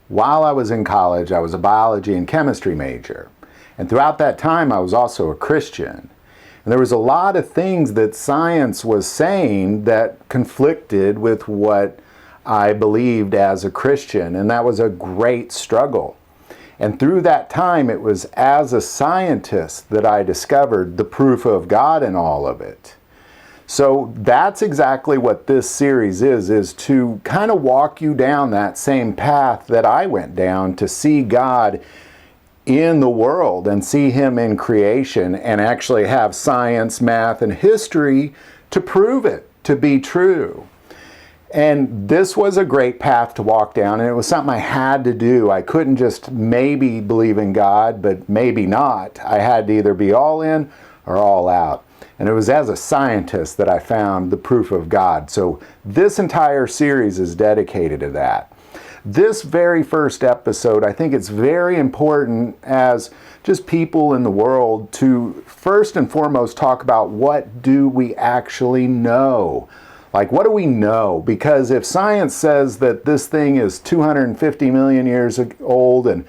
While I was in college, I was a biology and chemistry major. And throughout that time, I was also a Christian. And there was a lot of things that science was saying that conflicted with what I believed as a Christian. And that was a great struggle. And through that time, it was as a scientist that I discovered the proof of God in all of it. So that's exactly what this series is to kind of walk you down that same path that I went down, to see God in the world and see Him in creation, and actually have science, math, and history to prove it to be true. And this was a great path to walk down, and it was something I had to do. I couldn't just maybe believe in God, but maybe not. I had to either be all in or all out. And it was as a scientist that I found the proof of God. So this entire series is dedicated to that. This very first episode, I think it's very important as just people in the world to first and foremost talk about what do we actually know. Like, what do we know? Because if science says that this thing is 250 million years old,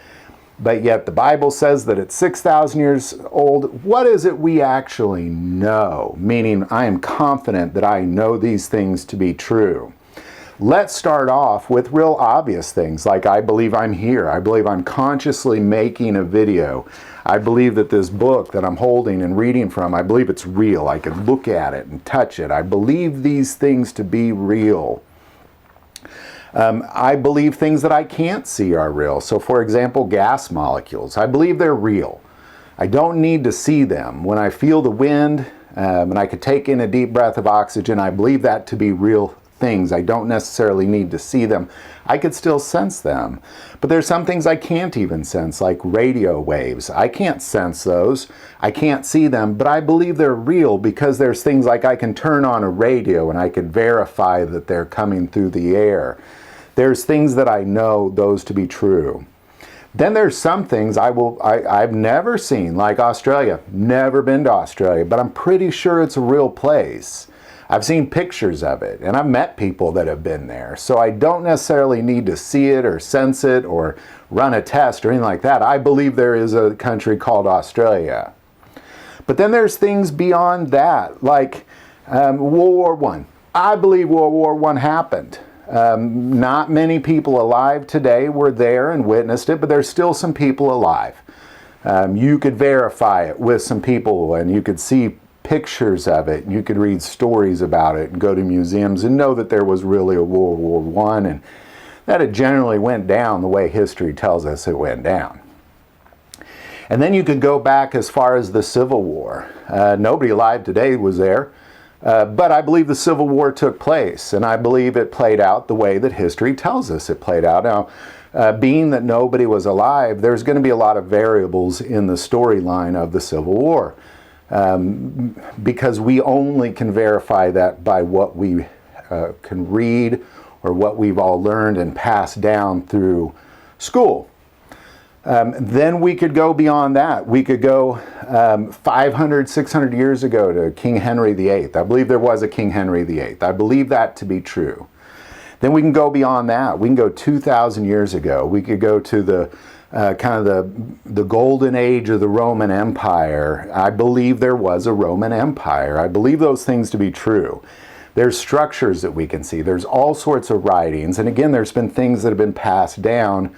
but yet the Bible says that it's 6,000 years old, what is it we actually know? Meaning, I am confident that I know these things to be true. Let's start off with real obvious things, like I believe I'm here. I believe I'm consciously making a video. I believe that this book that I'm holding and reading from, I believe it's real. I can look at it and touch it. I believe these things to be real. I believe things that I can't see are real. So for example, gas molecules. I believe they're real. I don't need to see them. When I feel the wind and I could take in a deep breath of oxygen, I believe that to be real things. I don't necessarily need to see them. I could still sense them. But there's some things I can't even sense, like radio waves. I can't sense those. I can't see them, but I believe they're real because there's things like I can turn on a radio and I could verify that they're coming through the air. There's things that I know those to be true. Then there's some things I've never seen, like Australia. Never been to Australia, but I'm pretty sure it's a real place. I've seen pictures of it, and I've met people that have been there. So I don't necessarily need to see it or sense it or run a test or anything like that. I believe there is a country called Australia. But then there's things beyond that, like World War I. I believe World War I happened. Not many people alive today were there and witnessed it, but there's still some people alive. You could verify it with some people, and you could see pictures of it, and you could read stories about it and go to museums and know that there was really a World War I, and that it generally went down the way history tells us it went down. And then you could go back as far as the Civil War. Nobody alive today was there. But I believe the Civil War took place, and I believe it played out the way that history tells us it played out. Now, being that nobody was alive, there's going to be a lot of variables in the storyline of the Civil War, because we only can verify that by what we can read or what we've all learned and passed down through school. Then we could go beyond that. We could go 500, 600 years ago to King Henry VIII. I believe there was a King Henry VIII. I believe that to be true. Then we can go beyond that. We can go 2,000 years ago. We could go to the kind of the golden age of the Roman Empire. I believe there was a Roman Empire. I believe those things to be true. There's structures that we can see. There's all sorts of writings. And again, there's been things that have been passed down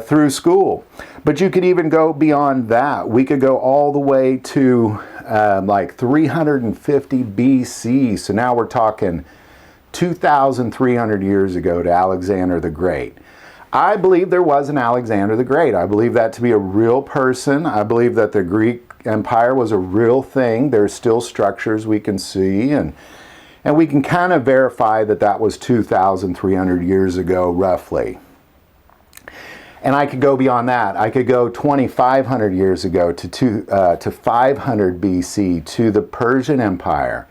through school. But you could even go beyond that. We could go all the way to like 350 BC. So now we're talking 2,300 years ago to Alexander the Great. I believe there was an Alexander the Great. I believe that to be a real person. I believe that the Greek Empire was a real thing. There's still structures we can see, and we can kind of verify that that was 2,300 years ago, roughly. And I could go beyond that. I could go 2,500 years ago to 500 BC to the Persian Empire.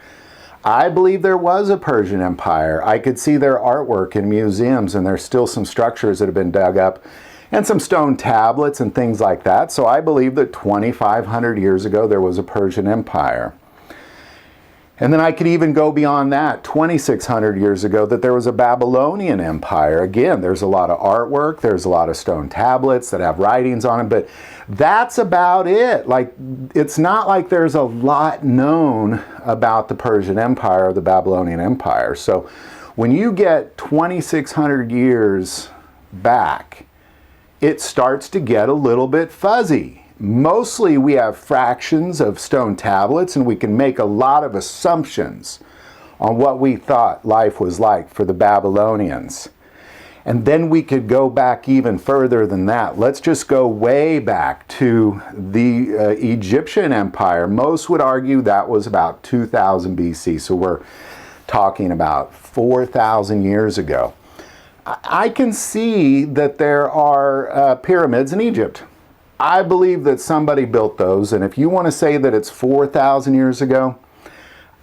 I believe there was a Persian Empire. I could see their artwork in museums, and there's still some structures that have been dug up and some stone tablets and things like that. So I believe that 2,500 years ago there was a Persian Empire. And then I could even go beyond that, 2,600 years ago, that there was a Babylonian empire. Again, there's a lot of artwork, there's a lot of stone tablets that have writings on them, but that's about it. Like, it's not like there's a lot known about the Persian Empire or the Babylonian Empire. So when you get 2,600 years back, it starts to get a little bit fuzzy. Mostly we have fractions of stone tablets, and we can make a lot of assumptions on what we thought life was like for the Babylonians. And then we could go back even further than that. Let's just go way back to the Egyptian Empire. Most would argue that was about 2000 BC, so we're talking about 4,000 years ago. I can see that there are pyramids in Egypt. I believe that somebody built those, and if you want to say that it's 4,000 years ago,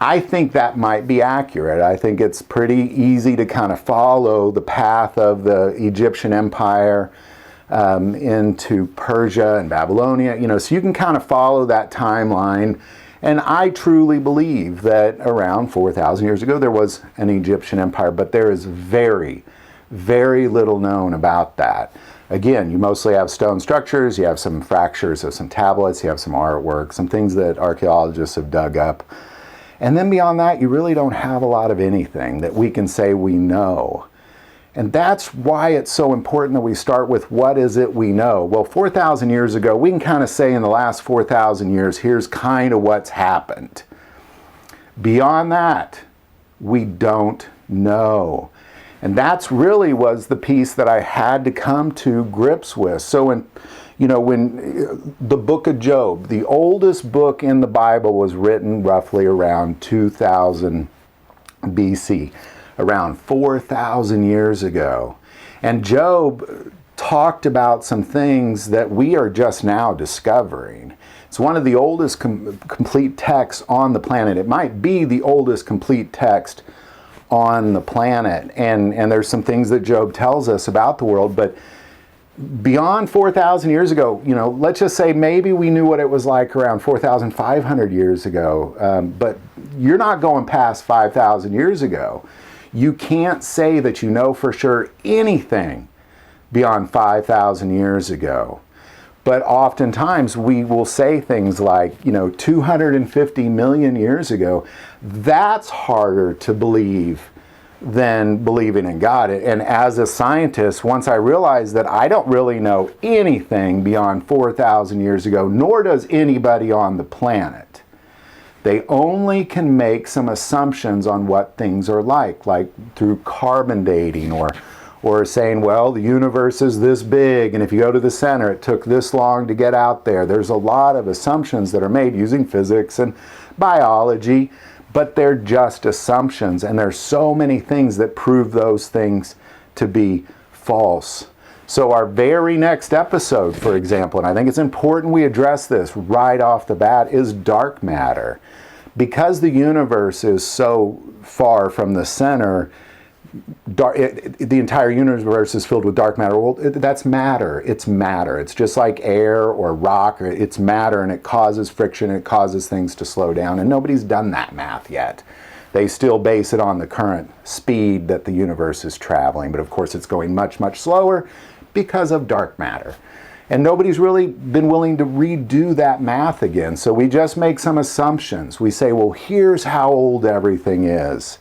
I think that might be accurate. I think it's pretty easy to kind of follow the path of the Egyptian Empire into Persia and Babylonia, so you can kind of follow that timeline. And I truly believe that around 4,000 years ago there was an Egyptian empire, but there is very, very little known about that. Again, you mostly have stone structures, you have some fractures of some tablets, you have some artwork, some things that archaeologists have dug up. And then beyond that, you really don't have a lot of anything that we can say we know. And that's why it's so important that we start with what is it we know. Well, 4,000 years ago, we can kind of say in the last 4,000 years, here's kind of what's happened. Beyond that, we don't know. And that's really was the piece that I had to come to grips with. So when the book of Job, the oldest book in the Bible, was written roughly around 2000 BC, around 4,000 years ago. And Job talked about some things that we are just now discovering. It's one of the oldest complete texts on the planet. It might be the oldest complete text on the planet, and there's some things that Job tells us about the world, but beyond 4,000 years ago, let's just say maybe we knew what it was like around 4,500 years ago, but you're not going past 5,000 years ago. You can't say that you know for sure anything beyond 5,000 years ago. But oftentimes we will say things like, 250 million years ago. That's harder to believe than believing in God. And as a scientist, once I realized that I don't really know anything beyond 4,000 years ago, nor does anybody on the planet. They only can make some assumptions on what things are like through carbon dating or saying, well, the universe is this big, and if you go to the center, it took this long to get out there. There's a lot of assumptions that are made using physics and biology, but they're just assumptions, and there's so many things that prove those things to be false. So our very next episode, for example, and I think it's important we address this right off the bat, is dark matter. Because the universe is so far from the center, the entire universe is filled with dark matter. Well, that's matter. It's matter. It's just like air or rock. It's matter, and it causes friction. It causes things to slow down, and nobody's done that math yet. They still base it on the current speed that the universe is traveling, but of course it's going much, much slower because of dark matter. And nobody's really been willing to redo that math again, so we just make some assumptions. We say, well, here's how old everything is.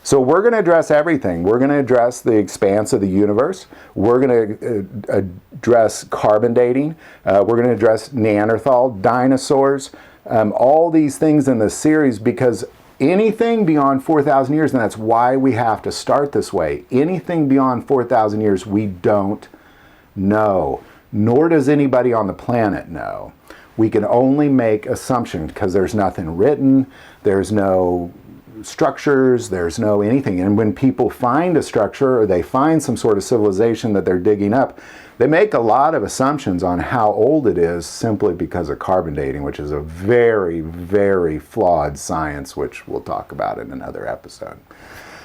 So we're going to address everything. We're going to address the expanse of the universe. We're going to address carbon dating. We're going to address Neanderthal, dinosaurs, all these things in this series, because anything beyond 4,000 years, and that's why we have to start this way, anything beyond 4,000 years we don't know, nor does anybody on the planet know. We can only make assumptions because there's nothing written, there's no structures, there's no anything. And when people find a structure or they find some sort of civilization that they're digging up, they make a lot of assumptions on how old it is simply because of carbon dating, which is a very, very flawed science, which we'll talk about in another episode.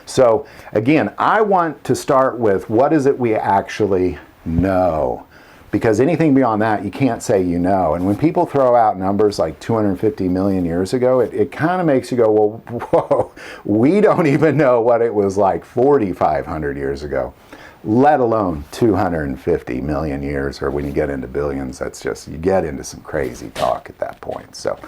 So again, I want to start with what is it we actually know. Because anything beyond that, you can't say you know. And when people throw out numbers like 250 million years ago, it kind of makes you go, well, whoa, we don't even know what it was like 4,500 years ago, let alone 250 million years, or when you get into billions, that's just, you get into some crazy talk at that point. So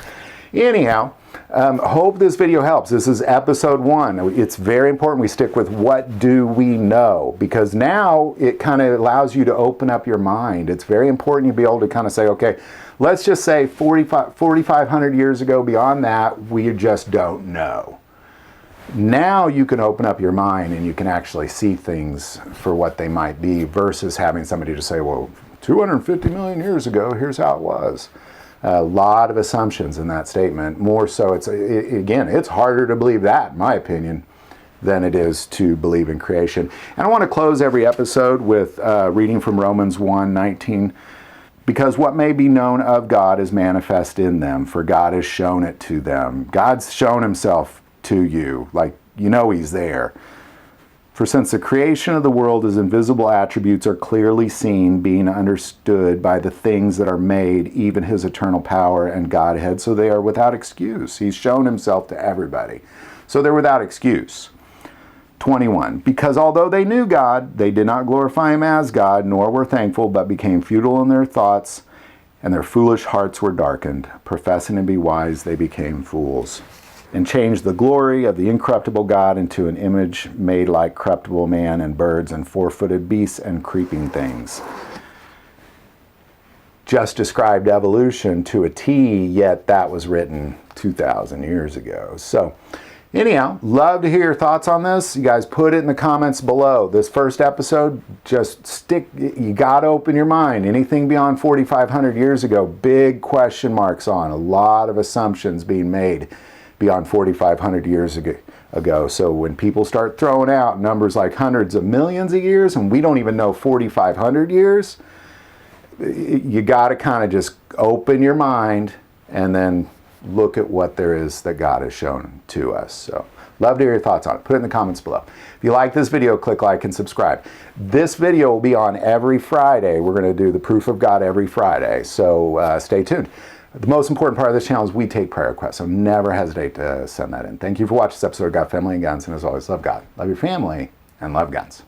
anyhow, hope this video helps. This is episode 1. It's very important we stick with what do we know, because now it kind of allows you to open up your mind. It's very important you be able to kind of say, okay, let's just say 4,500 years ago, beyond that, we just don't know. Now you can open up your mind and you can actually see things for what they might be, versus having somebody to say, well, 250 million years ago, here's how it was. A lot of assumptions in that statement. More so, again, it's harder to believe that, in my opinion, than it is to believe in creation. And I want to close every episode with reading from Romans 1:19. Because what may be known of God is manifest in them, for God has shown it to them. God's shown himself to you, like you know he's there. For since the creation of the world, his invisible attributes are clearly seen, being understood by the things that are made, even his eternal power and Godhead, so they are without excuse. He's shown himself to everybody, so they're without excuse. 21, because although they knew God, they did not glorify him as God, nor were thankful, but became futile in their thoughts, and their foolish hearts were darkened. Professing to be wise, they became fools, and changed the glory of the incorruptible God into an image made like corruptible man and birds and four-footed beasts and creeping things. Just described evolution to a T, yet that was written 2,000 years ago. So anyhow, love to hear your thoughts on this. You guys put it in the comments below. This first episode, just you got to open your mind. Anything beyond 4,500 years ago, big question marks on. A lot of assumptions being made beyond 4,500 years ago. So when people start throwing out numbers like hundreds of millions of years, and we don't even know 4,500 years, you got to kind of just open your mind and then look at what there is that God has shown to us. So love to hear your thoughts on it. Put it in the comments below. If you like this video, click like and subscribe. This video will be on every Friday. We're going to do the proof of God every Friday. So stay tuned. The most important part of this channel is we take prayer requests, so never hesitate to send that in. Thank you for watching this episode of God, Family, and Guns, and as always, love God, love your family, and love guns.